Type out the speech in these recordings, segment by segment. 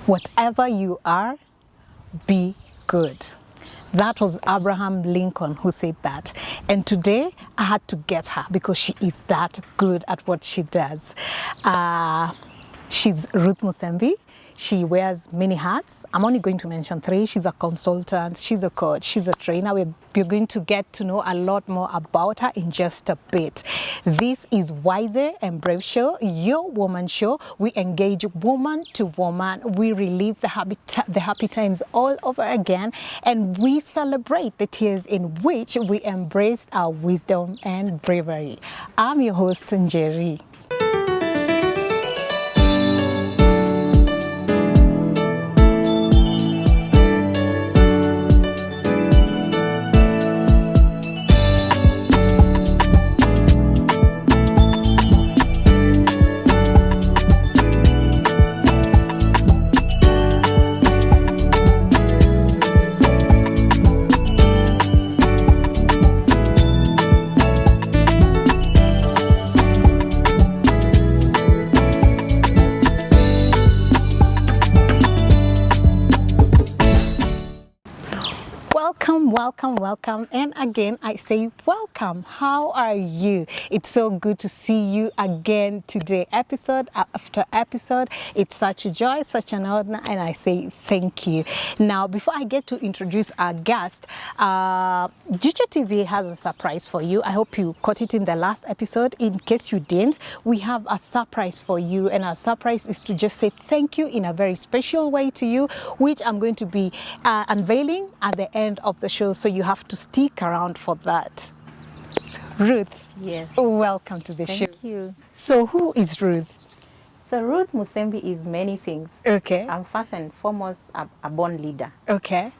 Whatever you are, be good. That was Abraham Lincoln who said that. And today I had to get her because she is that good at what she does. She's Ruth Musembi. She wears many hats. I'm only going to mention 3. She's a consultant, she's a coach, she's a trainer. We're going to get to know a lot more about her in just a bit. This is Wiser and Brave Show, your woman show. We engage woman to woman. We relive the happy times all over again, and we celebrate the tears in which we embrace our wisdom and bravery. I'm your host, Njeri. Welcome, and again I say welcome. How are you? It's so good to see you again today, episode after episode. It's such a joy, such an honor, and I say thank you. Now, before I get to introduce our guest, Jicho TV has a surprise for you. I hope you caught it in the last episode. In case you didn't, we have a surprise for you, and our surprise is to just say thank you in a very special way to you, which I'm going to be unveiling at the end of the show, so you have to stick around for that. Ruth, yes, welcome to the show. Thank you. So who is Ruth? So Ruth Musembi is many things. Okay. I'm first and foremost a born leader. Okay.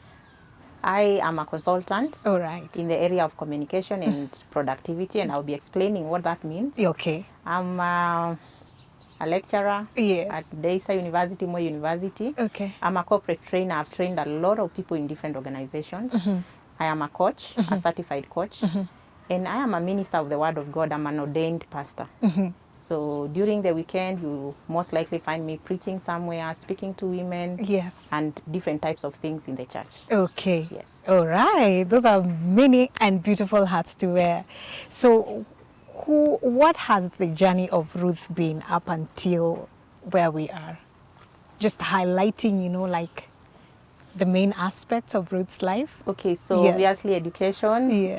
I am a consultant. All right. In the area of communication and productivity, and I'll be explaining what that means. Okay. I'm a lecturer at Daystar University, Moi University. Okay. I'm a corporate trainer. I've trained a lot of people in different organizations. I am a coach, a certified coach, and I am a minister of the Word of God. I'm an ordained pastor. So during the weekend, you most likely find me preaching somewhere, speaking to women, and different types of things in the church. Okay. Yes. All right. Those are many and beautiful hats to wear. So what has the journey of Ruth been up until where we are? Just highlighting, like the main aspects of Ruth's life. Okay, so obviously education.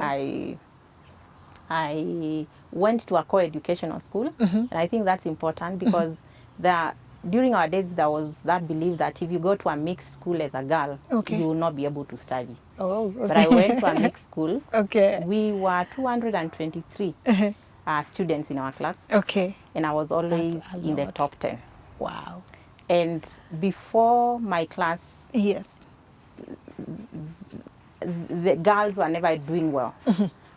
I went to a co-educational school, and I think that's important because during our days there was that belief that if you go to a mixed school as a girl, you will not be able to study. Oh, okay. But I went to a mixed school. Okay. We were 223 students in our class. Okay. And I was always in the top 10. Wow. And before my class, the girls were never doing well.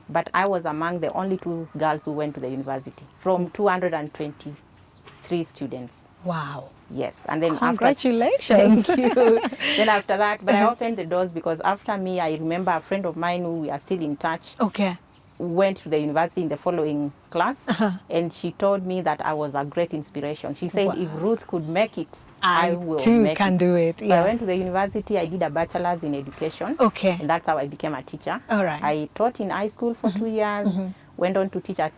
But I was among the only 2 girls who went to the university from 223 students. Wow. Yes. And then congratulations. Thank you. Then after that, but I opened the doors because after me, I remember a friend of mine who we are still in touch. Okay. Went to the university in the following class, and she told me that I was a great inspiration. She said, if Ruth could make it, I will too make can it. do it. So I went to the university, I did a bachelor's in education. Okay. And that's how I became a teacher. All right. I taught in high school for 2 years, went on to teach at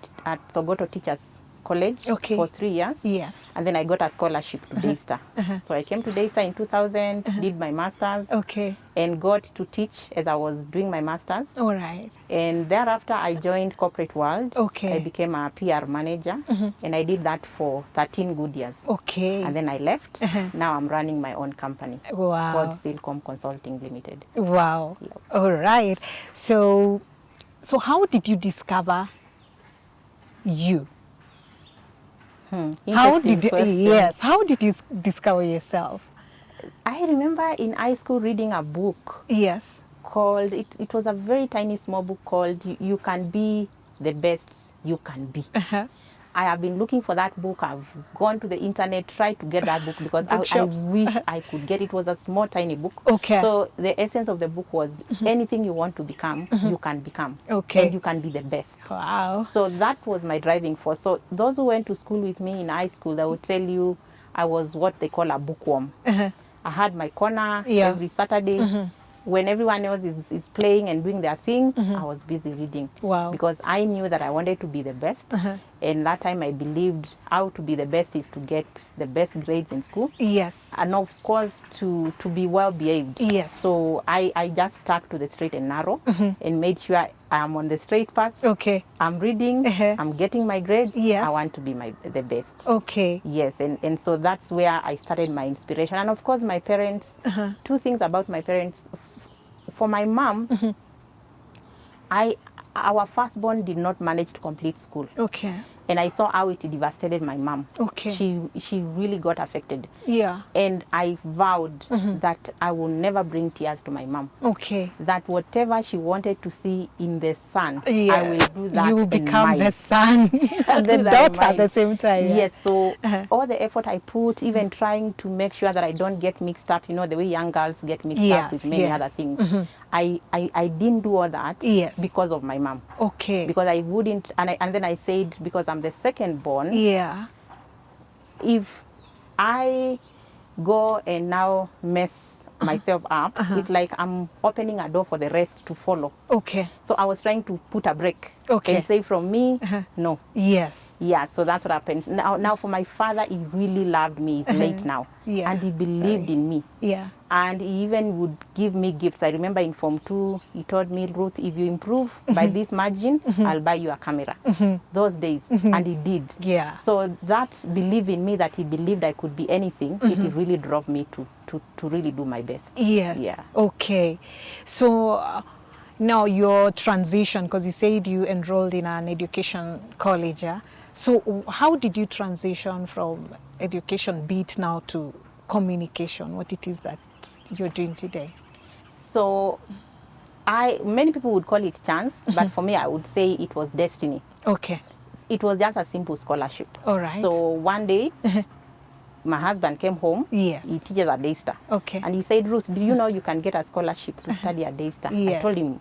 Thogoto Teachers College for 3 years. Yes. And then I got a scholarship to Daystar. So I came to Daystar in 2000, did my master's. Okay. And got to teach as I was doing my master's. All right. And thereafter, I joined corporate world. Okay. I became a PR manager, and I did that for 13 good years. Okay. And then I left. Now I'm running my own company. Wow. Called Silcom Consulting Limited. Wow. Yep. All right. So how did you discover you? How did you discover yourself? I remember in high school reading a book. Yes. Called, it was a very tiny small book called You Can Be the Best You Can Be. I have been looking for that book. I've gone to the internet, tried to get that book because I wish I could get it. It was a small, tiny book. Okay. So the essence of the book was anything you want to become, you can become. Okay. And you can be the best. Wow. So that was my driving force. So those who went to school with me in high school, they would tell you I was what they call a bookworm. I had my corner Yeah. every Saturday. When everyone else is playing and doing their thing, I was busy reading. Wow. Because I knew that I wanted to be the best. And that time I believed how to be the best is to get the best grades in school. Yes. And of course, to be well behaved. Yes. So I just stuck to the straight and narrow and made sure I'm on the straight path. Okay. I'm reading, I'm getting my grades. Yes. I want to be the best. Okay. Yes, and so that's where I started my inspiration. And of course, my parents, two things about my parents. For my mom, our firstborn did not manage to complete school. Okay. And I saw how it devastated my mom. Okay. She really got affected. Yeah. And I vowed that I will never bring tears to my mom. Okay. That whatever she wanted to see in the son, Yeah. I will do that. You will in become mine. the son and the Do that in daughter at mine. the same time. Yeah. Yes, so all the effort I put, even trying to make sure that I don't get mixed up, the way young girls get mixed up with many other things. I didn't do all that because of my mom. Okay. Because I wouldn't, and then I said, because I'm the second born, Yeah. if I go and now mess myself up, it's like I'm opening a door for the rest to follow. Okay. So I was trying to put a break Okay. and say from me, no. Yes. Yeah, so that's what happened. Now for my father, he really loved me. He's late now. Yeah. And he believed in me. Yeah. And he even would give me gifts. I remember in Form 2, he told me, Ruth, if you improve by this margin, I'll buy you a camera. Those days. And he did. Yeah. So that belief in me, that he believed I could be anything, it really drove me to really do my best. Yes. Yeah. Okay. So now your transition, because you said you enrolled in an education college, yeah? So how did you transition from education beat now to communication, what it is that you're doing today? So many people would call it chance, but for me, I would say it was destiny. Okay. It was just a simple scholarship. All right. So one day, my husband came home. Yes. He teaches at Daystar. Okay. And he said, Ruth, do you know you can get a scholarship to study at Daystar? Yes. I told him,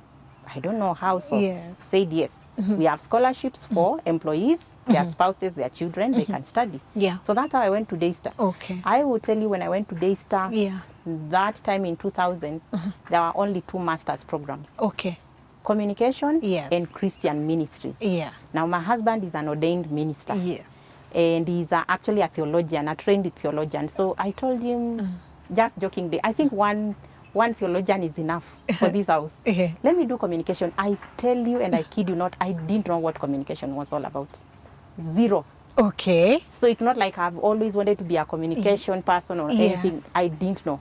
I don't know how. So Yes. he said yes. We have scholarships for employees, their spouses, their children, they can study. Yeah. So that's how I went to Daystar. Okay. I will tell you, when I went to Daystar, Yeah. that time in 2000, there were only 2 master's programs. Okay. Communication Yes. and Christian ministries. Yeah. Now, my husband is an ordained minister. Yes. And he's actually a theologian, a trained theologian. So I told him, just jokingly, I think one theologian is enough for this house. Let me do communication. I tell you, and I kid you not, I didn't know what communication was all about. Zero. Okay. So it's not like I've always wanted to be a communication person or anything. I didn't know.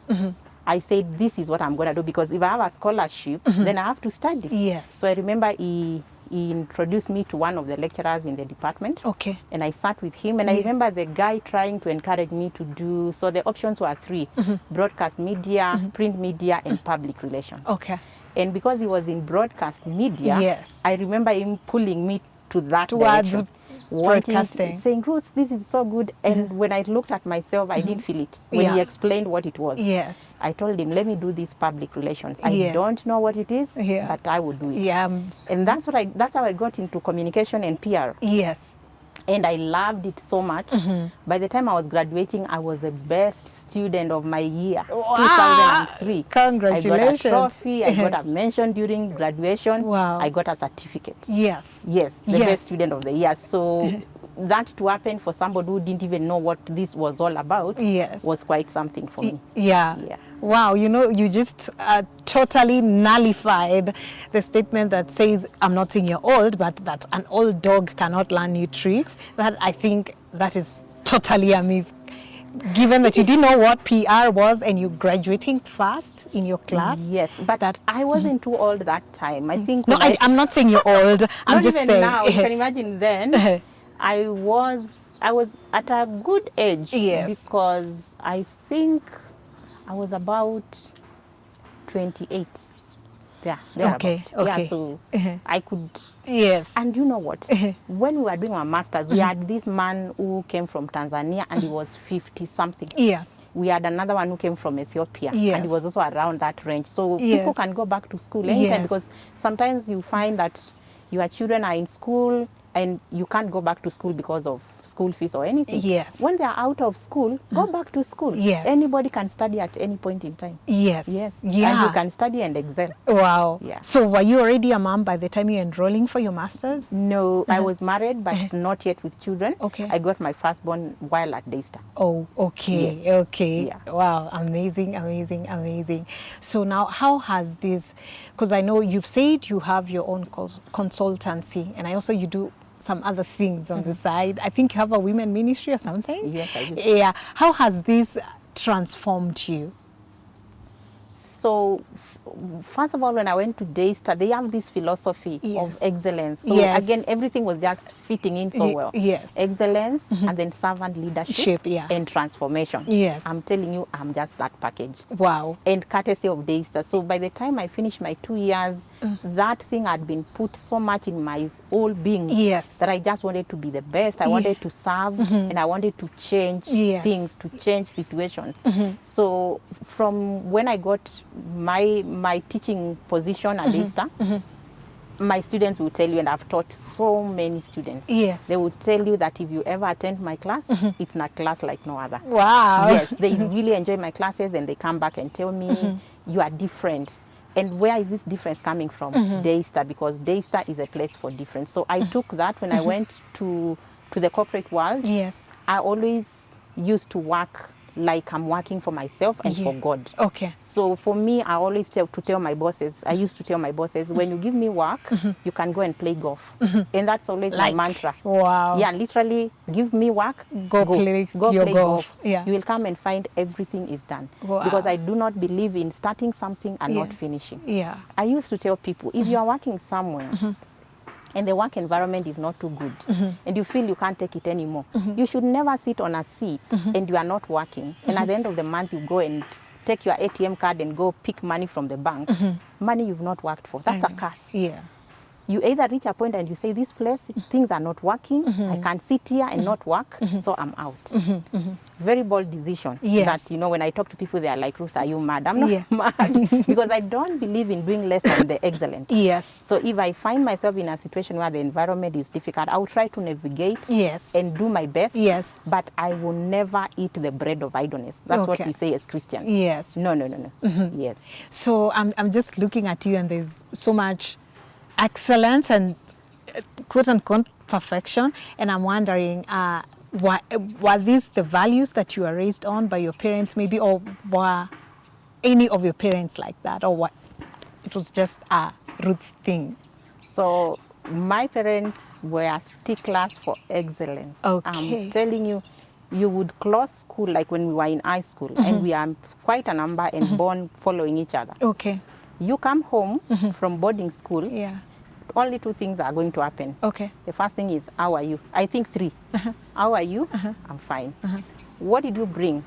I said, this is what I'm going to do, because if I have a scholarship, then I have to study. Yes. So I remember he introduced me to one of the lecturers in the department. Okay. And I sat with him, and I remember the guy trying to encourage me to do, so the options were 3, broadcast media, print media, and public relations. Okay. And because he was in broadcast media, Yes. I remember him pulling me to that Towards direction. broadcasting. Saying, Ruth, this is so good. And when I looked at myself, I didn't feel it. When he explained what it was, Yes. I told him, let me do this public relations. I Yeah. don't know what it is, Yeah. but I will do it. Yeah. And that's how I got into communication and PR. Yes. And I loved it so much. By the time I was graduating, I was the best student of my year, 2003. Congratulations. I got a trophy, I got a mention during graduation. Wow. I got a certificate. Yes. Yes, the Yes. best student of the year. So that to happen for somebody who didn't even know what this was all about was quite something for me. Yeah. Yeah. Wow, you just totally nullified the statement that says, I'm not saying you're old, but that an old dog cannot learn new tricks. That, I think that is totally a myth. Given that you didn't know what PR was and you're graduating fast in your class. Yes, but that I wasn't too old that time. I think. No, I'm not saying you're old. I'm not just even saying. now. You can imagine then. I was at a good age. Yes. Because I think I was about 28. Yeah. Okay. Okay. Yeah. So I could. Yes. And you know what? When we were doing our masters, we had this man who came from Tanzania, and he was 50 something. Yes. We had another one who came from Ethiopia, Yes. and he was also around that range. So Yes. people can go back to school anytime, Yes. because sometimes you find that your children are in school and you can't go back to school because of school fees or anything. Yes. When they are out of school, go back to school. Yes. Anybody can study at any point in time. Yes. Yes. Yeah. And you can study and excel. Wow. Yeah. So were you already a mom by the time you're enrolling for your master's? No, I was married, but not yet with children. Okay. I got my firstborn while at Daystar. Oh, okay. Yes. Okay. Yeah. Wow. Amazing, amazing, amazing. So now how has this, because I know you've said you have your own consultancy, and I also you do some other things on the side. I think you have a women ministry or something? Yes, I do. Yeah. How has this transformed you? So, first of all, when I went to Daystar, they have this philosophy of excellence. So Yes. again, everything was just fitting in so well. Yes. Excellence, and then servant leadership Yeah. and transformation. Yes. I'm telling you, I'm just that package. Wow. And courtesy of Daystar. So by the time I finished my 2 years, that thing had been put so much in my whole being Yes. that I just wanted to be the best. I wanted to serve, and I wanted to change Yes. things, to change situations. So from when I got my teaching position at Daystar, my students will tell you, and I've taught so many students. Yes. They will tell you that if you ever attend my class, it's not class like no other. Wow. Yes, they really enjoy my classes, and they come back and tell me, you are different. And where is this difference coming from? Daystar, because Daystar is a place for difference. So I took that when I went to the corporate world. Yes. I always used to work like I'm working for myself and for God. Okay. So for me, I always tell my bosses, I used to tell my bosses, when you give me work, you can go and play golf. And that's always my mantra. Wow. Yeah, literally, give me work, Go play your play golf. Yeah. You will come and find everything is done. Wow. Because I do not believe in starting something and not finishing. Yeah. I used to tell people, if you are working somewhere, and the work environment is not too good, and you feel you can't take it anymore, you should never sit on a seat and you are not working. And at the end of the month, you go and take your ATM card and go pick money from the bank, money you've not worked for. That's a curse. Yeah. You either reach a point and you say, this place, things are not working, I can't sit here and not work, so I'm out. Very bold decision. Yes. That, when I talk to people, they are like, Ruth, are you mad? I'm not mad, because I don't believe in doing less than the excellent. Yes. So if I find myself in a situation where the environment is difficult, I will try to navigate and do my best. Yes. But I will never eat the bread of idleness. That's what Okay. we say as Christians. Yes. No. Yes. So I'm just looking at you, and there's so much excellence and quote unquote perfection, and I'm wondering, were these the values that you were raised on by your parents, maybe, or were any of your parents like that, or what? It was just a Ruth's thing. So my parents were sticklers for excellence. Okay. I'm telling you, you would close school like when we were in high school, and we are quite a number and born following each other. Okay. You come home from boarding school, Yeah. only two things are going to happen. Okay. The first thing is, how are you? I think three. How are you? I'm fine. What did you bring?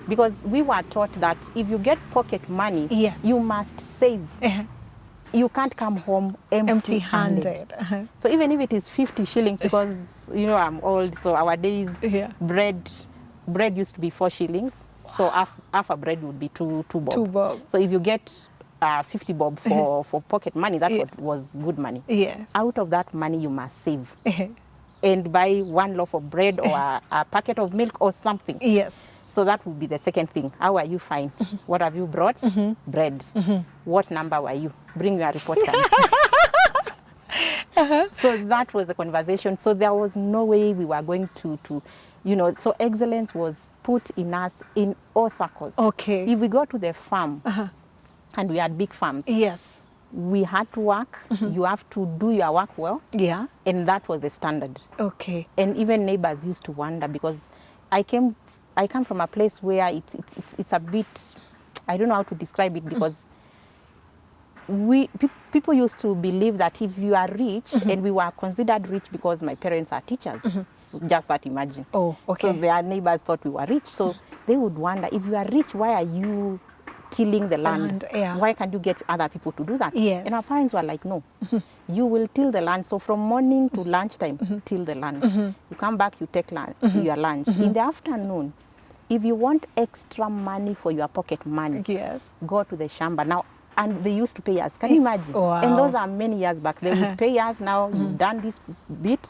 Because we were taught that if you get pocket money, Yes. you must save. You can't come home empty-handed. So even if it is 50 shillings, because, I'm old, so our days, bread used to be 4 shillings. So half a bread would be two bob. 2 bob. So if you get 50 bob for pocket money, that was good money. Yes. Out of that money, you must save and buy 1 loaf of bread or a packet of milk or something. Yes. So that would be the second thing. How are you? Fine. What have you brought? Bread. What number were you? Bring your report card. So that was the conversation. So there was no way we were going to so excellence was put in us in all circles. Okay. If we go to the farm, and we had big farms, Yes. we had to work. You have to do your work well. Yeah. And that was the standard. Okay. And even neighbors used to wonder, because I come from a place where it's a bit, I don't know how to describe it, because people used to believe that if you are rich, and we were considered rich because my parents are teachers. So just that, imagine. Oh, okay. So their neighbors thought we were rich. So they would wonder, if you are rich, why are you tilling the land? Yeah. Why can't you get other people to do that? Yes. And our parents were like, no, you will till the land. So from morning to lunchtime, till the land. You come back, you take your lunch. In the afternoon, if you want extra money for your pocket money, Yes. go to the shamba. Now, And they used to pay us. Can you imagine? Wow. And those are many years back. They would pay us. Now you've done this bit.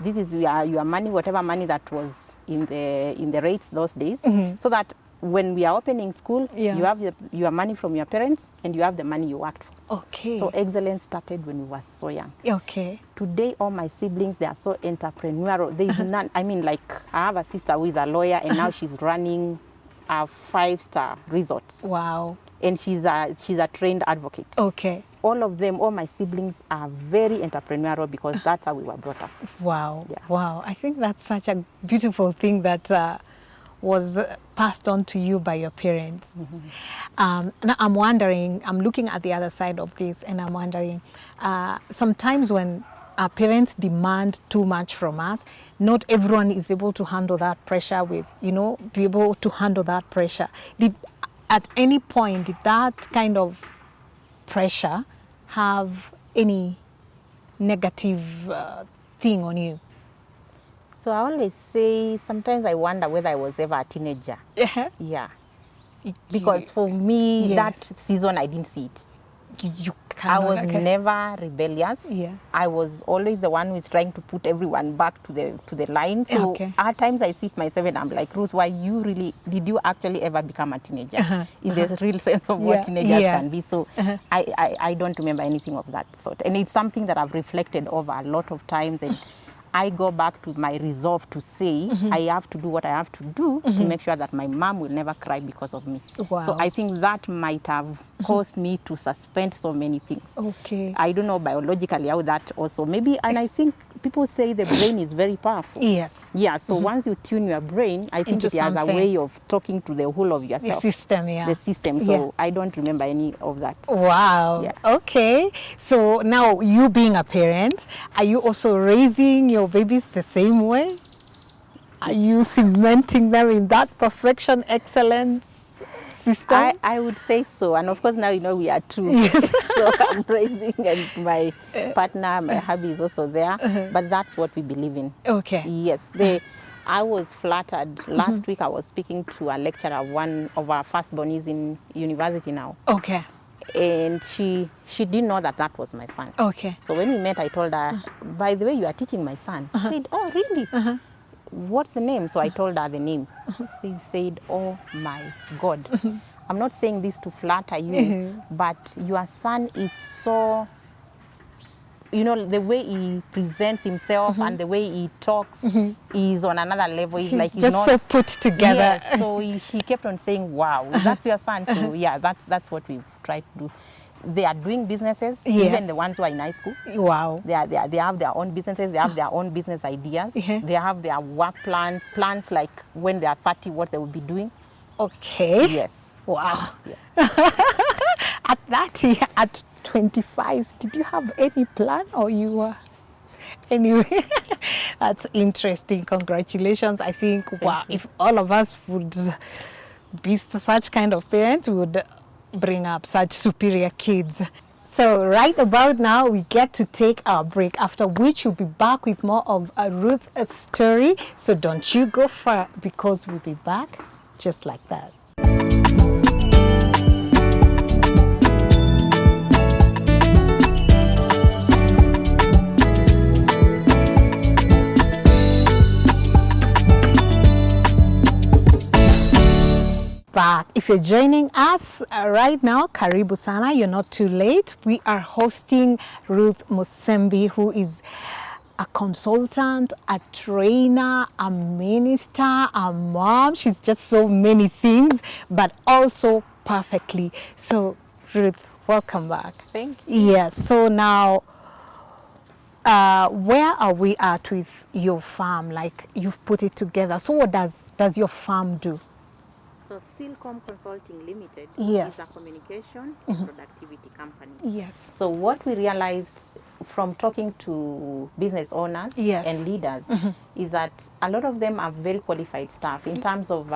This is your money, whatever money that was in the rates those days. So that when we are opening school, you have your money from your parents and you have the money you worked for. Okay. So excellence started when we were so young. Okay. Today, all my siblings, they are so entrepreneurial. There is none. I mean, like, I have a sister who is a lawyer, and now she's running a 5-star resort. Wow. And she's a trained advocate. Okay. All of them, all my siblings are very entrepreneurial because that's how we were brought up. Wow. Yeah. Wow. I think that's such a beautiful thing that was passed on to you by your parents. Now I'm wondering, I'm looking at the other side of this, and I'm wondering, sometimes when our parents demand too much from us, not everyone is able to handle that pressure be able to handle that pressure. At any point, did that kind of pressure have any negative thing on you? So I always say, sometimes I wonder whether I was ever a teenager. Yeah. Because for me, that season, I didn't see it. I was never rebellious. Yeah. I was always the one who is trying to put everyone back to the line. So at times I sit myself and I'm like, Ruth, did you actually ever become a teenager in the real sense of what teenagers can be? So I don't remember anything of that sort. And it's something that I've reflected over a lot of times, and I go back to my resolve to say I have to do what I have to do to make sure that my mom will never cry because of me. Wow. So I think that might have caused me to suspend so many things. Okay. I don't know biologically how that also maybe, and I think people say the brain is very powerful. Yes. Yeah, so once you tune your brain, I think it has a way of talking to the whole of yourself. The system, yeah. The system, so I don't remember any of that. Wow. Yeah. Okay. So now, you being a parent, are you also raising your babies the same way? Are you cementing them in that perfection, excellence system? I would say so. And of course now, we are two. So I'm raising, and my partner, my hubby is also there. But that's what we believe in. Okay. Yes. I was flattered. Last week I was speaking to a lecturer, one of our firstborn is in university now. Okay. And she didn't know that was my son. Okay. So when we met, I told her, by the way, you are teaching my son. She said, oh, really? What's the name? So I told her the name. He said, oh my God. I'm not saying this to flatter you, but your son is so, the way he presents himself and the way he talks is on another level. He's just not so put together. Yes, so she kept on saying, wow, that's your son. So yeah, that's what we've tried to do. They are doing businesses, even the ones who are in high school. Wow. They have their own businesses, they have their own business ideas. They have their work plans like when they are 30, what they will be doing. Okay. Yes. Wow. Yeah. At 30, at 25, did you have any plan, or you were? Anyway, that's interesting. Congratulations. I think, wow, if all of us would be such kind of parents, we would bring up such superior kids. So right about now, we get to take our break, after which we'll be back with more of Ruth's story. So don't you go far, because we'll be back just like that. Back. If you're joining us right now, karibu sana, you're not too late. We are hosting Ruth Musembi, who is a consultant, a trainer, a minister, a mom. She's just so many things, but also perfectly. So Ruth, welcome back. Thank you. Yes, so now where are we at with your farm? Like, you've put it together. So what does your farm do? So Silcom Consulting Limited Yes. is a communication and productivity company. Yes. So what we realized from talking to business owners and leaders is that a lot of them are very qualified staff in terms of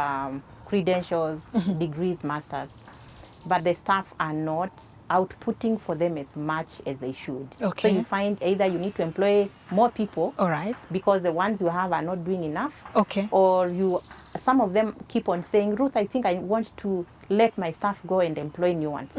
credentials, degrees, masters, but the staff are not outputting for them as much as they should. Okay. So you find either you need to employ more people, All right. because the ones you have are not doing enough. Okay. Or some of them keep on saying, Ruth, I think I want to let my staff go and employ new ones.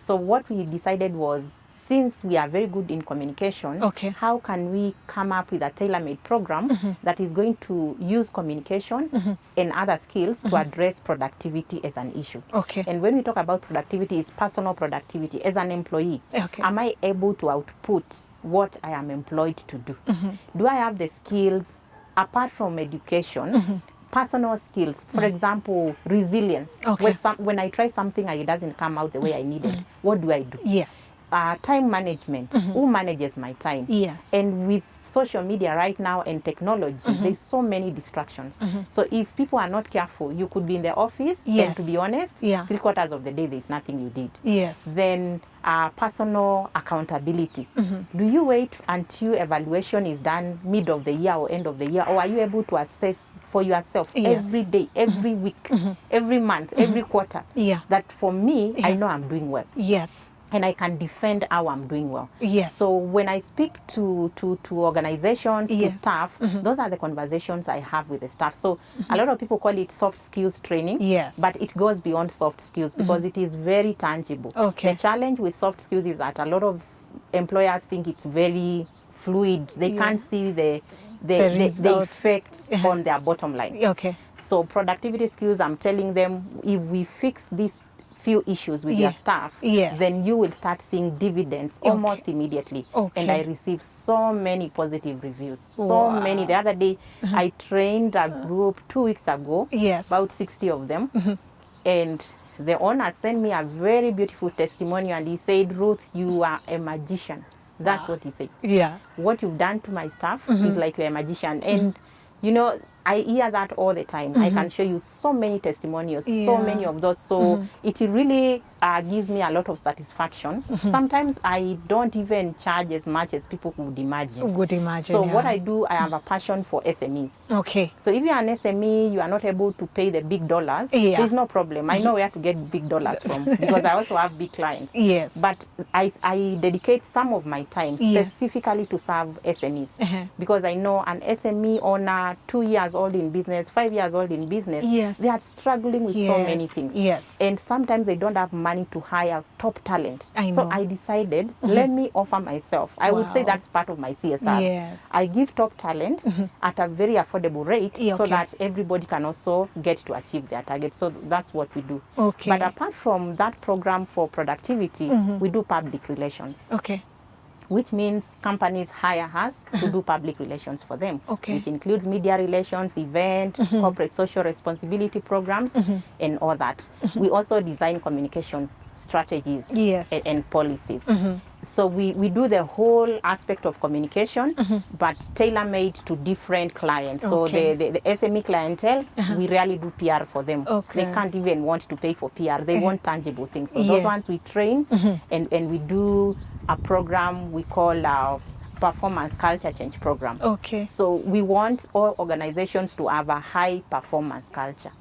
So what we decided was, since we are very good in communication, Okay. how can we come up with a tailor-made program that is going to use communication and other skills to address productivity as an issue? Okay. And when we talk about productivity, it's personal productivity. As an employee, Okay. am I able to output what I am employed to do? Do I have the skills, apart from education, personal skills, for example, resilience? Okay. When I try something and it doesn't come out the way I needed, what do I do? Yes. Time management. Who manages my time? Yes. And with social media right now and technology, there's so many distractions. So if people are not careful, you could be in the office, Yes. and to be honest, Yeah. 3/4 of the day there's nothing you did. Yes. Then personal accountability. Do you wait until evaluation is done mid of the year or end of the year, or are you able to assess for yourself Yes. every day, every week, every month, every quarter, Yeah. that for me, I Yeah. know I'm doing well, Yes. and I can defend how I'm doing well? Yes. So when I speak to organizations, Yeah. to staff, those are the conversations I have with the staff. So a lot of people call it soft skills training. Yes. But it goes beyond soft skills because it is very tangible. Okay. The challenge with soft skills is that a lot of employers think it's very fluid. They Yeah. can't see the result. effect on their bottom line. Okay. So productivity skills, I'm telling them, if we fix these few issues with your Yeah. staff, Yes. then you will start seeing dividends almost immediately. Okay. And I received so many positive reviews. So Wow. many. The other day, I trained a group 2 weeks ago, Yes. about 60 of them. And the owner sent me a very beautiful testimonial, and he said, Ruth, you are a magician. That's what he said. Yeah. What you've done to my staff is like you're a magician. And you know, I hear that all the time. I can show you so many testimonials, so Yeah. many of those. So it really gives me a lot of satisfaction. Sometimes I don't even charge as much as people would imagine. Would imagine. So yeah. what I do, I have a passion for SMEs. Okay. So if you're an SME, you are not able to pay the big dollars, Yeah. there's no problem. I know where to get big dollars from because I also have big clients. Yes. But I dedicate some of my time Yes. specifically to serve SMEs because I know an SME owner, 2 years old in business, 5 years old in business, Yes. they are struggling with so Yes. many things. Yes. And sometimes they don't have money to hire top talent. I So know. I decided, let me offer myself. I would say Wow. that's part of my CSR. Yes. I give top talent at a very affordable rate Yeah, so okay. that everybody can also get to achieve their target. So that's what we do. Okay. But apart from that program for productivity, we do public relations, Okay. which means companies hire us to do public relations for them, Okay. which includes media relations, event, corporate social responsibility programs, and all that. We also design communication strategies Yes. and policies. So we do the whole aspect of communication, but tailor-made to different clients. So Okay. the SME clientele, we rarely do PR for them. Okay. They can't even want to pay for PR. They want tangible things. So Yes. those ones we train, and we do a program we call our performance culture change program. Okay. So we want all organizations to have a high performance culture.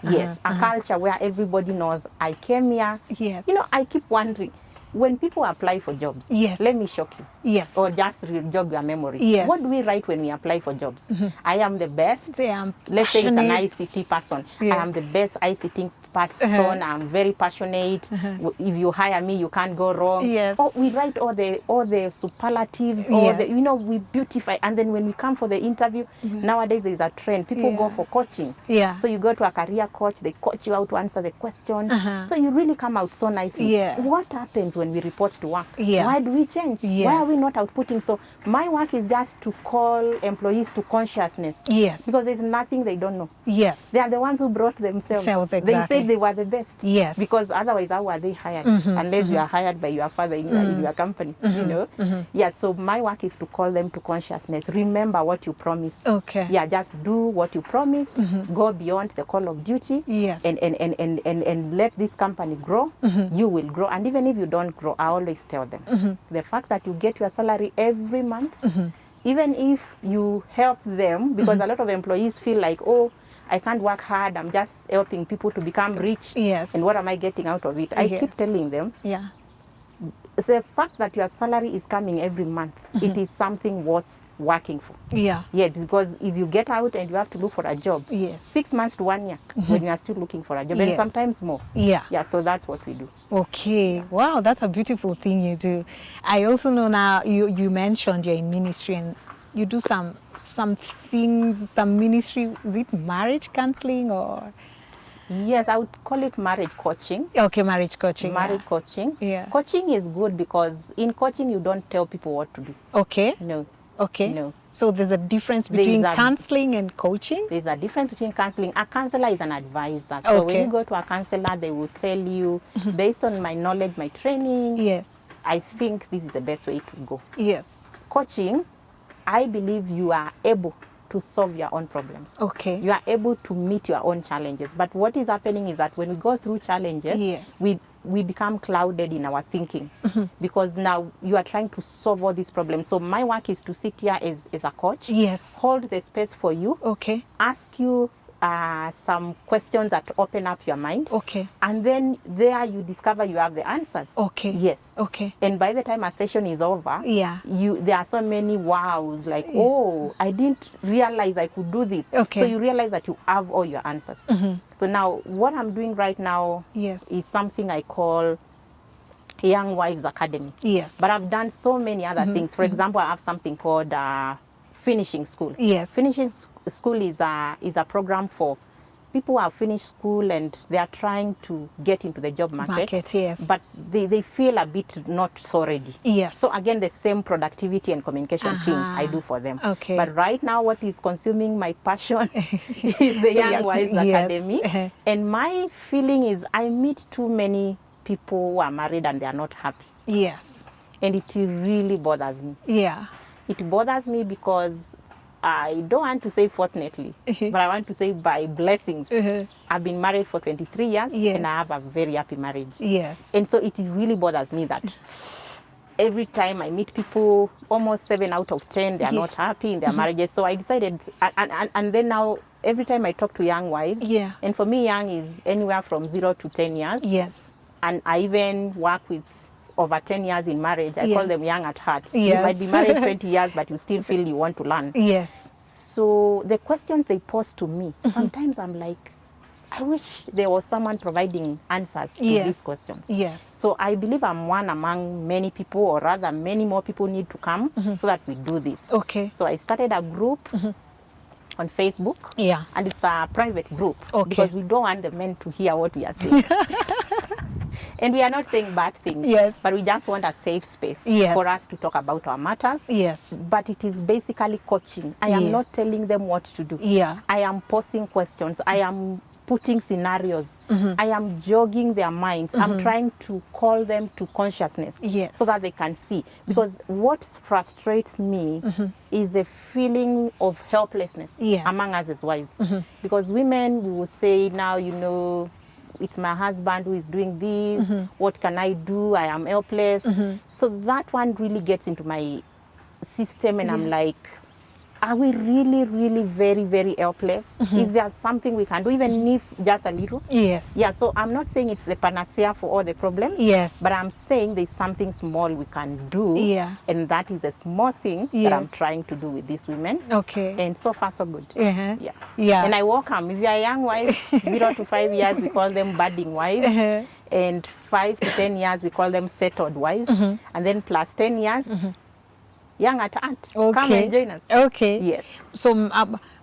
Yes, a culture where everybody knows I came here. Yes. You know, I keep wondering, when people apply for jobs, Yes. let me shock you. Yes. Or just jog your memory. Yes. What do we write when we apply for jobs? I am the best. Say I'm Let's say it's an passionate. ICT person. Yeah. I am the best ICT person. I'm very passionate. If you hire me, you can't go wrong. Yes. Or we write all the superlatives, Yeah. all the, you know, we beautify. And then when we come for the interview, nowadays there's a trend. People go Yeah. for coaching. Yeah. So you go to a career coach, they coach you out to answer the question. So you really come out so nicely. Yes. What happens when we report to work? Yeah. Why do we change? Yes. Why are we not outputting? So my work is just to call employees to consciousness. Yes. Because there's nothing they don't know. Yes. They are the ones who brought themselves. Exactly. They said they were the best. Yes. Because otherwise, how were they hired? Unless you are hired by your father in your company, you know? Yeah, so my work is to call them to consciousness. Remember what you promised. Okay. Yeah, just do what you promised. Go beyond the call of duty. Yes. And let this company grow. You will grow. And even if you don't grow, I always tell them, the fact that you get your salary every month, even if you help them, because a lot of employees feel like, oh, I can't work hard, I'm just helping people to become rich. Yes. And what am I getting out of it? I Yeah. keep telling them, Yeah. the fact that your salary is coming every month, it is something worth working for. Yeah. Yeah, because if you get out and you have to look for a job, Yes. 6 months to 1 year when you are still looking for a job, and Yes. sometimes more. Yeah. Yeah, so that's what we do. Okay. Wow, that's a beautiful thing you do. I also know now you mentioned you're in ministry and you do some things, some ministry. Is it marriage counseling or? Yes, I would call it marriage coaching. Okay, marriage coaching. Marriage coaching. Yeah. Coaching is good because in coaching you don't tell people what to do. Okay. No. Okay. No. So there's a difference between counseling and coaching? There's a difference between counseling. A counselor is an advisor. So when you go to a counselor, they will tell you, based on my knowledge, my training, yes, I think this is the best way to go. Yes. Coaching, I believe you are able to solve your own problems. Okay. You are able to meet your own challenges. But what is happening is that when we go through challenges, yes, we become clouded in our thinking because now you are trying to solve all these problems. So my work is to sit here as a coach, yes, hold the space for you, okay, ask you some questions that open up your mind. Okay. And then there you discover you have the answers. Okay. Yes. Okay. And by the time a session is over, yeah, there are so many wows, like, oh, I didn't realize I could do this. Okay. So you realize that you have all your answers. So now what I'm doing right now yes, is something I call Young Wives Academy. Yes. But I've done so many other things. For example, I have something called Finishing School. Yes. Finishing School is a program for people who have finished school and they are trying to get into the job market. Yes. But they feel a bit not so ready. Yes. So again, the same productivity and communication thing I do for them. Okay. But right now, what is consuming my passion is the Young Wives Academy. And my feeling is I meet too many people who are married and they are not happy. Yes. And it really bothers me. Yeah. It bothers me because I don't want to say fortunately, but I want to say by blessings. I've been married for 23 years and I have a very happy marriage. Yes. And so it really bothers me that every time I meet people, almost 7 out of 10, they are not happy in their marriages. So I decided, and then now every time I talk to young wives, and for me young is anywhere from 0 to 10 years. Yes. And I even work with over 10 years in marriage. I call them young at heart. You might be married 20 years, but you still feel you want to learn. Yes. So the questions they pose to me, sometimes I'm like, I wish there was someone providing answers to these questions. Yes. So I believe I'm one among many people, or rather many more people need to come so that we do this. Okay. So I started a group on Facebook. Yeah. And it's a private group. Okay. Because we don't want the men to hear what we are saying. And we are not saying bad things, but we just want a safe space for us to talk about our matters. Yes. But it is basically coaching. I am not telling them what to do. Yeah. I am posing questions. I am putting scenarios. I am jogging their minds. I'm trying to call them to consciousness so that they can see. Because what frustrates me is a feeling of helplessness among us as wives. Because women, we will say now, you know, it's my husband who is doing this. What can I do? I am helpless. So that one really gets into my system and I'm like, are we really, really very, very helpless? Is there something we can do, even if just a little? Yes. Yeah, so I'm not saying it's the panacea for all the problems. Yes. But I'm saying there's something small we can do. Yeah. And that is a small thing that I'm trying to do with these women. Okay. And so far, so good. Yeah. Yeah. And I welcome. If you're a young wife, 0 to 5 years, we call them budding wives. And 5 to 10 years, we call them settled wives. And then plus 10 years, young at heart. Okay. Come and join us. Okay. Yes. So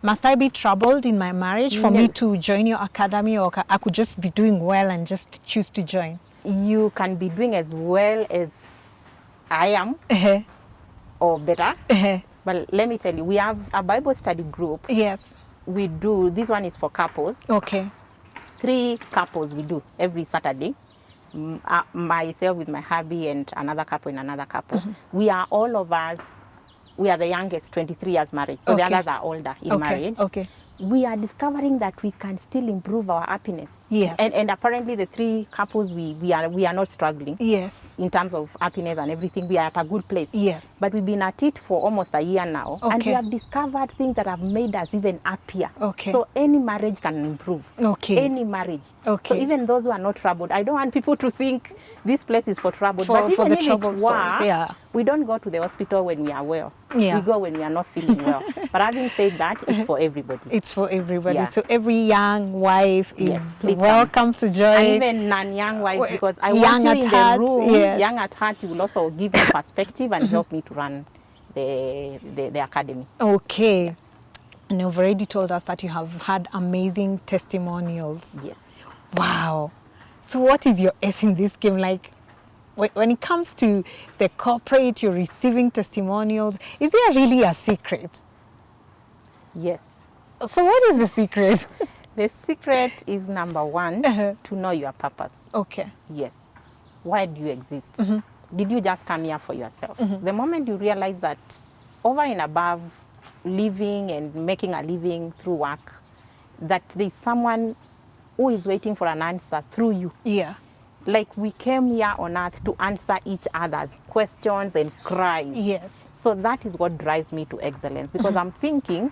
must I be troubled in my marriage for me to join your academy, or I could just be doing well and just choose to join? You can be doing as well as I am or better. But let me tell you, we have a Bible study group. Yes. We do, this one is for couples. Okay. 3 couples we do every Saturday. Myself with my hubby and another couple and another couple. We are all of us, we are the youngest, 23 years married. So the others are older in marriage. Okay. We are discovering that we can still improve our happiness. Yes. And apparently the 3 couples, we are not struggling. Yes. In terms of happiness and everything, we are at a good place. Yes. But we've been at it for almost a year now. Okay. And we have discovered things that have made us even happier. Okay. So any marriage can improve. Okay. Any marriage. Okay. So even those who are not troubled, I don't want people to think this place is for trouble. But even if it were, we don't go to the hospital when we are well. Yeah. We go when we are not feeling well. But having said that, it's for everybody. It's for everybody. Yeah. So every young wife Yes, is please welcome to join. And even non-young wives, because I Young want you at in heart, the room, yes. young at heart, you will also give me perspective and help me to run the academy. Okay. And you've already told us that you have had amazing testimonials. Yes. Wow. So what is your S in this game? Like, when it comes to the corporate, you're receiving testimonials, is there really a secret? Yes. So what is the secret? The secret is number one, to know your purpose. Okay. Yes. Why do you exist? Did you just come here for yourself? The moment you realize that over and above living and making a living through work, that there's someone who is waiting for an answer through you. Yeah. Like we came here on earth to answer each other's questions and cries. Yes. So that is what drives me to excellence, because I'm thinking,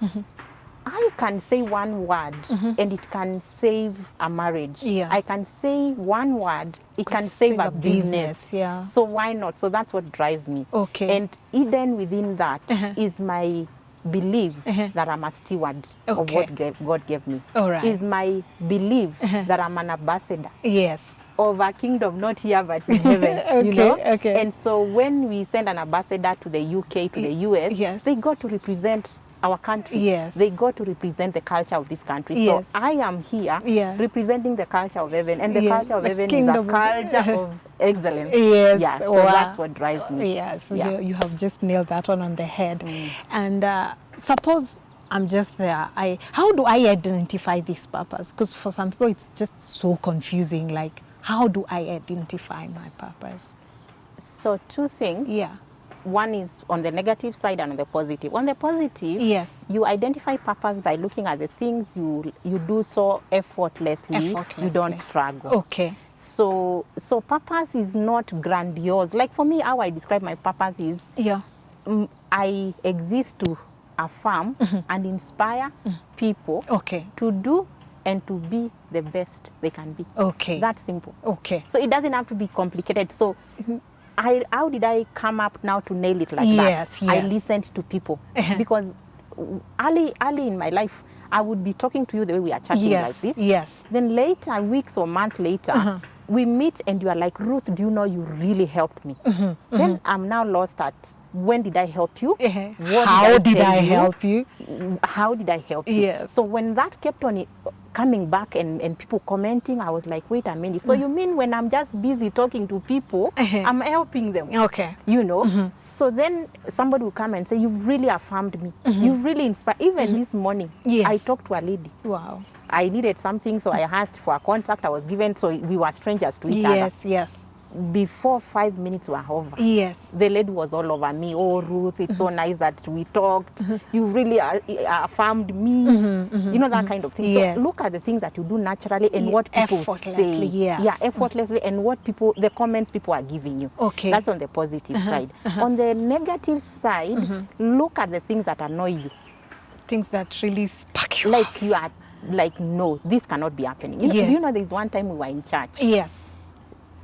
I can say one word and it can save a marriage. Yeah. I can say one word, it can save a business. Yeah. So why not? So that's what drives me. Okay. And hidden within that is my belief that I'm a steward of Okay. what God gave me. All right. Is my belief that I'm an ambassador Yes. of a kingdom, not here but in heaven. Okay, You know? okay. And so when we send an ambassador to the UK, to the US, yes. they go to represent our country. Yes. They go to represent the culture of this country. Yes. So I am here Yeah. representing the culture of heaven, and the Yes, culture of the heaven is a kingdom of- culture of excellence. Yes. Yeah, so Wow. that's what drives me. Yes, Yeah. you have just nailed that one on the head. And suppose I'm just there. How do I identify this purpose? Because for some people it's just so confusing. Like, how do I identify my purpose? So two things. Yeah. One is on the negative side and on the positive. On the positive, Yes. you identify purpose by looking at the things you do so effortlessly. You don't struggle. Okay. So purpose is not grandiose. Like for me, how I describe my purpose is, Yeah. I exist to affirm and inspire people Okay. to do and to be the best they can be. Okay. That's simple. Okay. So it doesn't have to be complicated. So how did I come up now to nail it like Yes, that? I yes. listened to people because early in my life, I would be talking to you the way we are chatting like Yes. this. Yes. Then later, weeks or months later, we meet and you are like, Ruth, do you know you really helped me? Then I'm now lost at, when did I help you? What How did tell I help you? How did I help you? Yes. So when that kept on coming back and people commenting, I was like, wait a minute. So you mean when I'm just busy talking to people, I'm helping them? Okay. You know? So then somebody will come and say, you've really affirmed me. You've really inspired. Even this morning, Yes. I talked to a lady. Wow. I needed something, so I asked for a contact. I was given, so we were strangers to each other. Yes. Yes. Before 5 minutes were over, Yes. the lady was all over me. Oh, Ruth, it's so nice that we talked. You really affirmed me. You know, that kind of thing. Yes. So look at the things that you do naturally and what people Effortlessly, say. yes. Yeah, effortlessly, and what people, the comments people are giving you. Okay. That's on the positive side. On the negative side, look at the things that annoy you. Things that really spark you. Like you are like, no, this cannot be happening. You know, Yeah. do you know there's one time we were in church. Yes.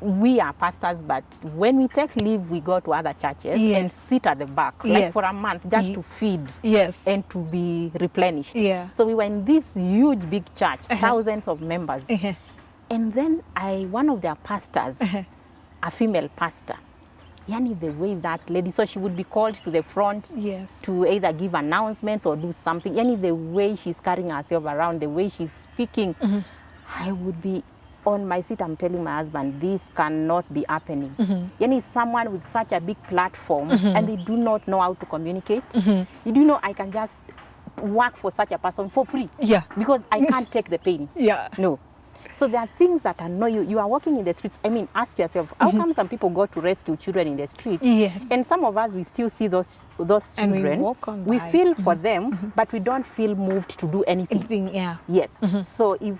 We are pastors, but when we take leave, we go to other churches Yes. and sit at the back, like Yes. for a month, just to feed Yes. and to be replenished. Yeah. So we were in this huge, big church, thousands of members. And then one of their pastors, a female pastor, yani the way that lady, so she would be called to the front Yes. to either give announcements or do something. Yani the way she's carrying herself around, the way she's speaking, I would be on my seat, I'm telling my husband, this cannot be happening. Yani someone with such a big platform and they do not know how to communicate. You do know I can just work for such a person for free. Yeah. Because I can't take the pain. Yeah. No. So there are things that annoy you. You are walking in the streets. I mean, ask yourself, how come some people go to rescue children in the streets? Yes. And some of us, we still see those And we children. walk on We by. feel for them, but we don't feel moved to do anything. Anything, yeah. Yes. So if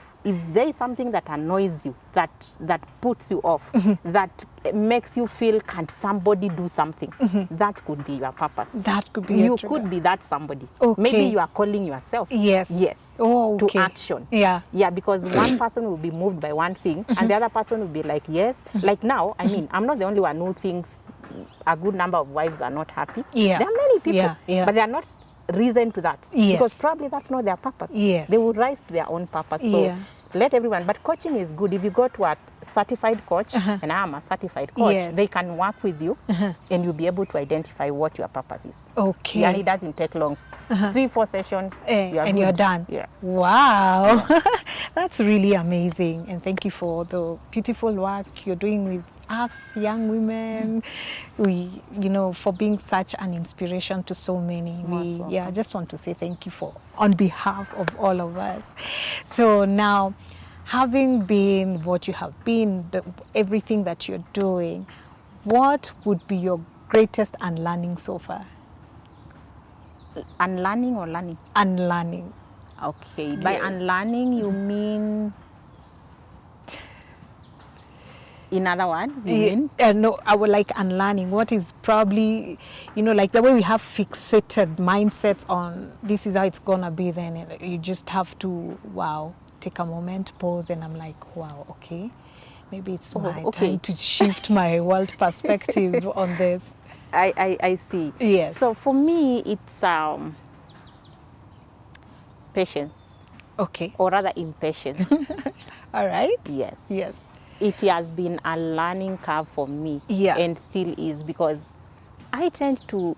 there is something that annoys you, that puts you off, that makes you feel, can't somebody do something? That could be your purpose. That could be You a trigger. could be that somebody. Okay. Maybe you are calling yourself. Yes. Yes. Oh, okay. To action. Yeah. Yeah, because one person will be moved by one thing and the other person will be like, yes. Like now, I mean, I'm not the only one who thinks a good number of wives are not happy. Yeah. There are many people, Yeah. but they are not reason to that. Yes. Because probably that's not their purpose. Yes. They will rise to their own purpose. So let everyone, but coaching is good. If you go to a certified coach, and I am a certified coach, they can work with you and you'll be able to identify what your purpose is. Okay. And it doesn't take long. 3-4 sessions, and you're done. Yeah. Wow. That's really amazing. And thank you for the beautiful work you're doing with us young women. We, for being such an inspiration to so many. I just want to say thank you on behalf of all of us. So now, having been what you have been, everything that you're doing, what would be your greatest unlearning so far? Unlearning or learning? Unlearning. Okay. By unlearning, you mean... In other words, you mean? No, I would like unlearning. What is probably, like the way we have fixated mindsets on this is how it's gonna be, then you just have to, take a moment, pause, and I'm like, wow, okay. Maybe it's my time to shift my world perspective on this. I see. Yes. So for me, it's patience. Okay. Or rather impatience. All right. Yes. Yes. It has been a learning curve for me, and still is, because I tend to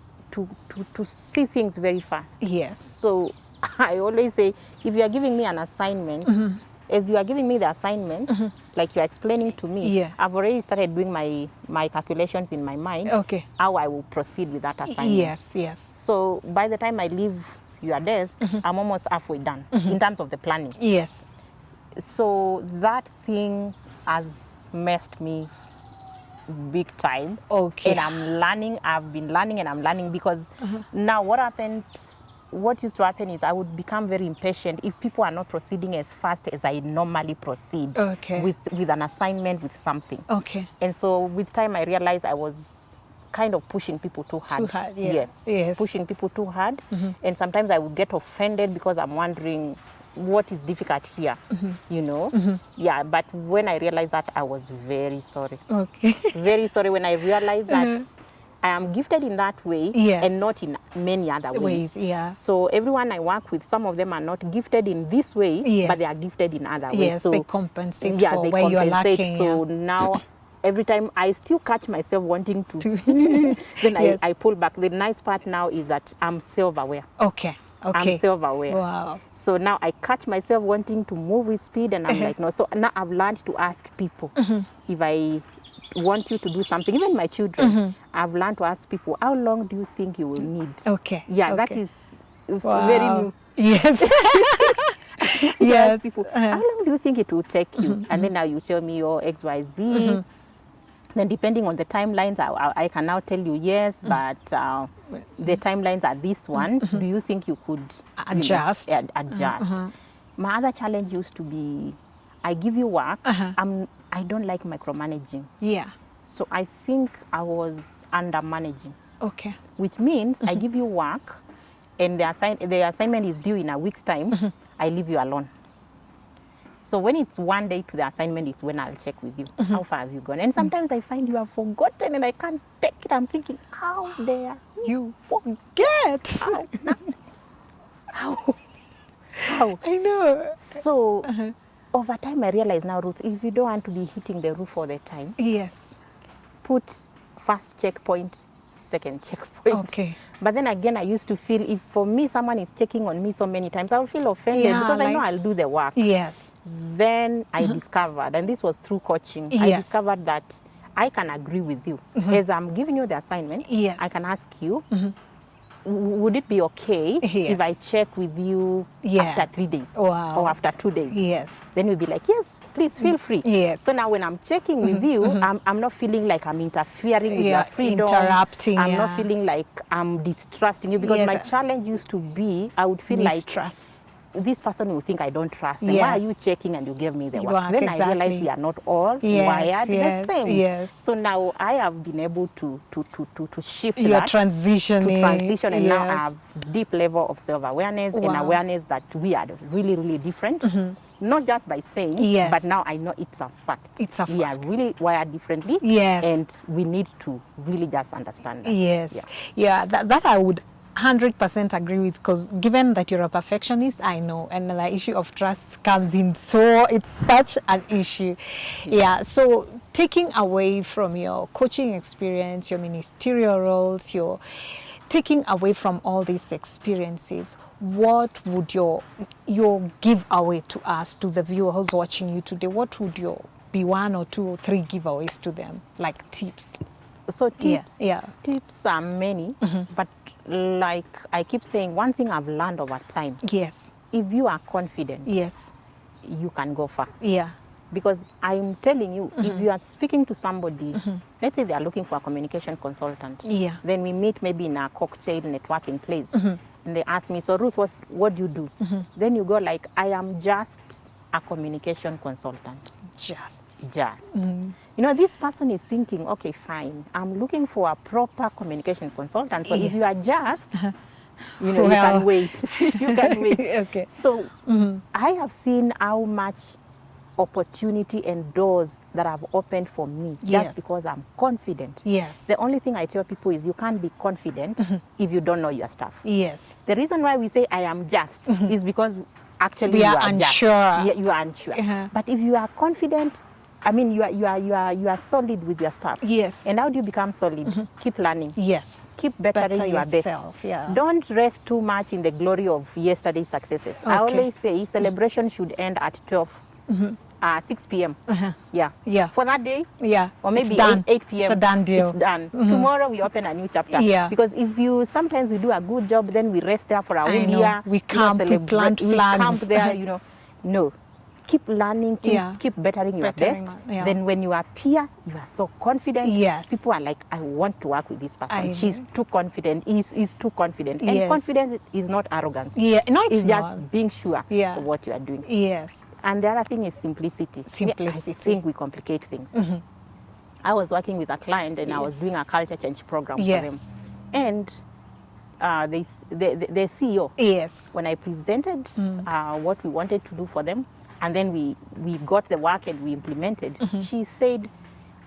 see things very fast. Yes. So I always say, if you are giving me an assignment, as you are giving me the assignment, like you are explaining to me, I've already started doing my calculations in my mind, how I will proceed with that assignment. Yes, yes. So by the time I leave your desk, I'm almost halfway done in terms of the planning. Yes. So that thing has messed me big time. Okay. And I'm learning, I've been learning and I'm learning, because now what used to happen is I would become very impatient if people are not proceeding as fast as I normally proceed with an assignment, with something. Okay. And so with time I realized I was kind of pushing people too hard. Too hard, yes. Pushing people too hard. And sometimes I would get offended because I'm wondering, what is difficult here, Yeah, but when I realized that, I was very sorry. Okay. Very sorry when I realized that I am gifted in that way, and not in many other ways. So everyone I work with, some of them are not gifted in this way, but they are gifted in other ways. Yes, so they compensate for where you're lacking. So now, every time I still catch myself wanting to, then I pull back. The nice part now is that I'm self-aware. Okay. I'm self-aware. Wow. So now I catch myself wanting to move with speed, and I'm like, no. So now I've learned to ask people if I want you to do something. Even my children, I've learned to ask people, how long do you think you will need? Okay. Yeah, that is very new. Yes. Yes. People, how long do you think it will take you? And then now you tell me your X, Y, Z. Then depending on the timelines, I can now tell you yes, but the timelines are this one. Do you think you could adjust? Adjust. My other challenge used to be, I give you work. I don't like micromanaging. Yeah. So I think I was under managing. Okay. Which means I give you work, and the assignment is due in a week's time. I leave you alone. So when it's one day to the assignment, it's when I'll check with you. How far have you gone? And sometimes I find you have forgotten and I can't take it. I'm thinking, how dare you forget? How? I know. So over time I realize now, Ruth, if you don't want to be hitting the roof all the time, put first checkpoint, second checkpoint. Okay. But then again, I used to feel, if for me someone is checking on me so many times, I'll feel offended because I know I'll do the work. Yes. Then I discovered, and this was through coaching, I discovered that I can agree with you. As I'm giving you the assignment, I can ask you, would it be okay if I check with you after 3 days or after 2 days? Yes. Then we'll be like, yes, please feel free. Yes. So now when I'm checking with you, I'm not feeling like I'm interfering with your freedom. Interrupting. I'm not feeling like I'm distrusting you, because my challenge used to be, I would feel mistrust. Like this person will think I don't trust them. Why are you checking and you give me the work? Then I realized we are not all wired the same. Yes. So now I have been able to shift You're that. transitioning. To transition, and now I have deep level of self-awareness and awareness that we are really, really different. not just by saying, Yes. but now I know it's a fact. It's a We are really wired differently. Yes. And we need to really just understand that. Yes. Yeah. Yeah, that I would 100% agree with, because given that you're a perfectionist, I know, and the issue of trust comes in, so it's such an issue. Yeah, so taking away from your coaching experience, your ministerial roles, your taking away from all these experiences, what would your give away to us, to the viewer who's watching you today? What would your be 1 or 2 or 3 giveaways to them, like tips? So tips, Yeah. tips are many, but like I keep saying, one thing I've learned over time, Yes. if you are confident, Yes. you can go far. Yeah. Because I'm telling you, if you are speaking to somebody, let's say they are looking for a communication consultant, Yeah. then we meet maybe in a cocktail networking place, and they ask me, so Ruth, what do you do? Then you go like, I am just a communication consultant. Just. You know, this person is thinking, okay, fine, I'm looking for a proper communication consultant. So if you are just, you know, you can wait. You can wait. Okay. So I have seen how much opportunity and doors that have opened for me just because I'm confident. Yes. The only thing I tell people is you can't be confident if you don't know your stuff. Yes. The reason why we say I am just is because actually We you are are unsure. just. You are unsure. But if you are confident, I mean, you are solid with your stuff. Yes. And how do you become solid? Keep learning. Yes. Keep bettering your yourself, best. yeah. Don't rest too much in the glory of yesterday's successes. I always say celebration should end at 6 p.m. Yeah. Yeah. For that day, Yeah. or maybe It's done. 8 p.m. It's a done deal. It's done. Tomorrow we open a new chapter. Yeah. Because if you, sometimes we do a good job, then we rest there for a whole I know. year. We camp, we plant we flags. camp there, you know. No. Keep learning, keep bettering your best. Yeah. Then when you appear, you are so confident. Yes. People are like, I want to work with this person. I She's know. too confident. He's too confident. And Yes. confidence is not arrogance. Yeah. No, it's It's not. just being sure Yeah. of what you are doing. Yes. And the other thing is simplicity. Simplicity. I think we complicate things. I was working with a client and I was doing a culture change program Yes. for them. And the CEO, Yes. when I presented what we wanted to do for them, and then we got the work and we implemented, she said,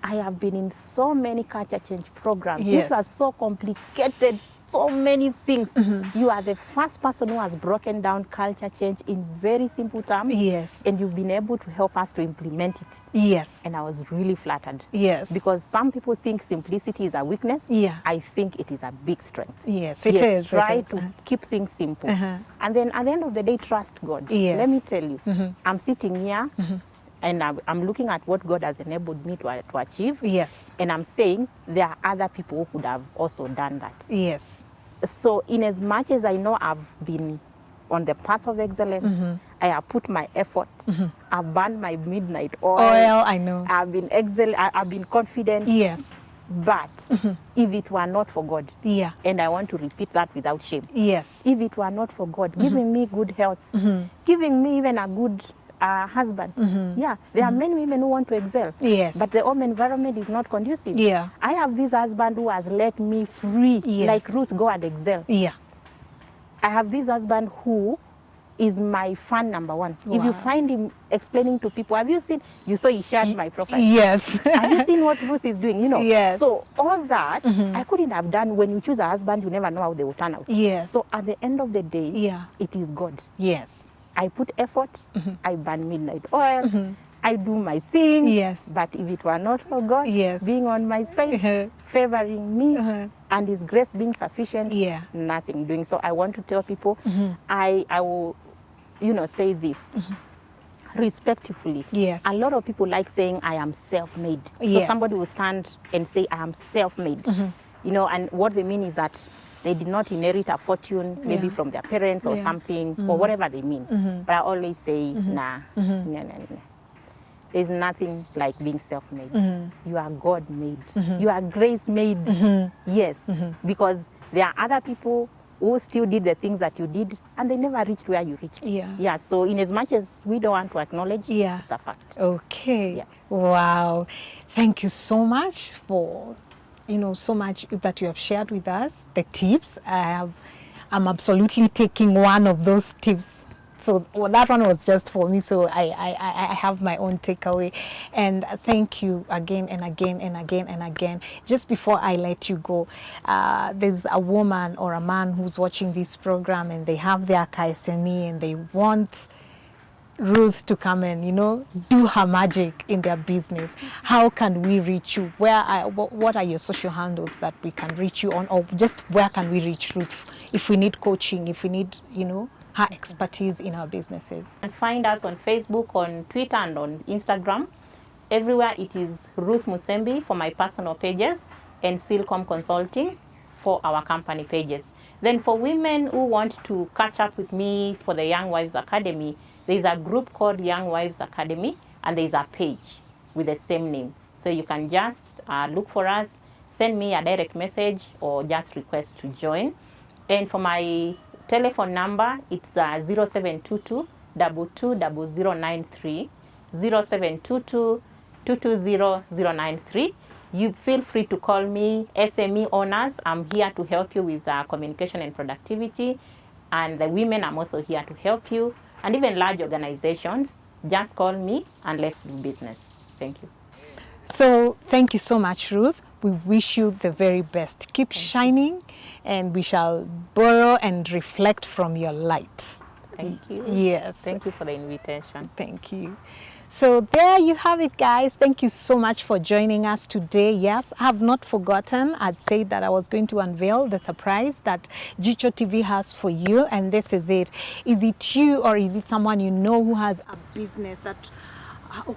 I have been in so many culture change programs. Yes. Which are so complicated, so many things. You are the first person who has broken down culture change in very simple terms. Yes. And you've been able to help us to implement it. Yes. And I was really flattered. Yes. Because some people think simplicity is a weakness. Yeah. I think it is a big strength. Yes. It is. Try it is. to keep things simple. And then at the end of the day, trust God. Yes. Let me tell you, I'm sitting here and I'm looking at what God has enabled me to achieve. Yes. And I'm saying there are other people who could have also done that. Yes. So in as much as I know I've been on the path of excellence, I have put my effort, I've burned my midnight oil. I know. I've been I've been confident. Yes. But if it were not for God, Yeah. and I want to repeat that without shame, Yes. if it were not for God giving me good health, giving me even a good husband, yeah, there are many women who want to excel. Yes. But the home environment is not conducive. Yeah. I have this husband who has let me free, Yes. like Ruth, go and excel. Yeah. I have this husband who is my fan number one. If you Wow. find him explaining to people, have you seen, you saw he shared my profile. Yes. Have you seen what Ruth is doing? You know. Yes. So all that I couldn't have done. When you choose a husband, you never know how they will turn out. Yes. So at the end of the day, Yeah. it is God. Yes. I put effort. I burn midnight oil. I do my thing. Yes. But if it were not for God Yes. being on my side, favoring me, and His grace being sufficient, Yeah. nothing doing. So I want to tell people, I will, say this respectfully. Yes. A lot of people like saying I am self-made. So Yes. somebody will stand and say I am self-made. And what they mean is that they did not inherit a fortune, maybe Yeah. from their parents or Yeah. something, or whatever they mean. But I always say, nah. There's nothing like being self-made. You are God-made. You are grace-made. Yes, because there are other people who still did the things that you did, and they never reached where you reached. Yeah. Yeah. So in as much as we don't want to acknowledge, Yeah. it's a fact. Okay. Yeah. Wow. Thank you so much for, so much that you have shared with us. The tips. I'm absolutely taking one of those tips So well, that one was just for me. So I have my own takeaway. And thank you again and again and again and again. Just before I let you go, there's a woman or a man who's watching this program and they have their KSME and they want Ruth to come and, do her magic in their business. How can we reach you? What are your social handles that we can reach you on, or just where can we reach Ruth if we need coaching, if we need, her expertise in our businesses? And find us on Facebook, on Twitter, and on Instagram. Everywhere it is Ruth Musembi for my personal pages and Silcom Consulting for our company pages. Then for women who want to catch up with me for the Young Wives Academy, there is a group called Young Wives Academy, and there is a page with the same name. So you can just look for us, send me a direct message, or just request to join. And for my telephone number, it's 0722 220093, 0722 220-093. You feel free to call me. SME owners, I'm here to help you with communication and productivity. And the women, I'm also here to help you. And even large organizations, just call me and let's do business. Thank you. So thank you so much, Ruth. We wish you the very best. Keep shining, and we shall borrow and reflect from your light. Thank you. Yes. Thank you for the invitation. Thank you. So there you have it, guys. Thank you so much for joining us today. Yes, I have not forgotten. I'd say that I was going to unveil the surprise that Jicho TV has for you, and this is it. Is it you, or is it someone you know who has a business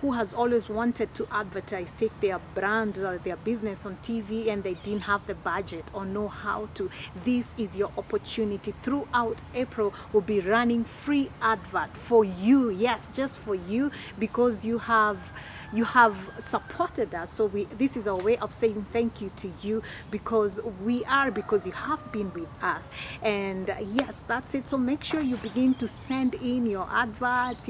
who has always wanted to advertise, take their brand or their business on TV, and they didn't have the budget or know how to? This is your opportunity. Throughout April, we'll be running free advert for you. Yes, just for you, because you have supported us. So this is our way of saying thank you to you, because you have been with us. And yes, that's it. So make sure you begin to send in your adverts,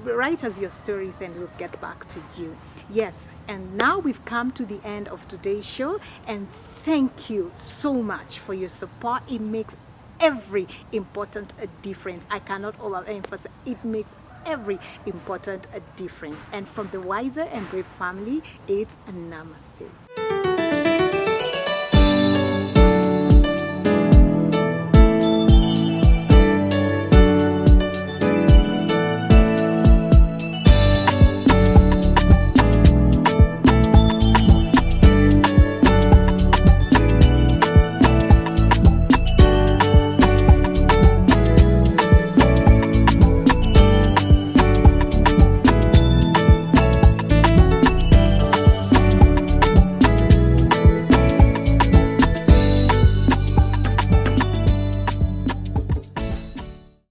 write us your stories, and we'll get back to you. Yes, and now we've come to the end of today's show, and thank you so much for your support. It makes every important difference. I cannot overemphasize, it makes every important difference. And from the Wiser and Brave family, it's a namaste.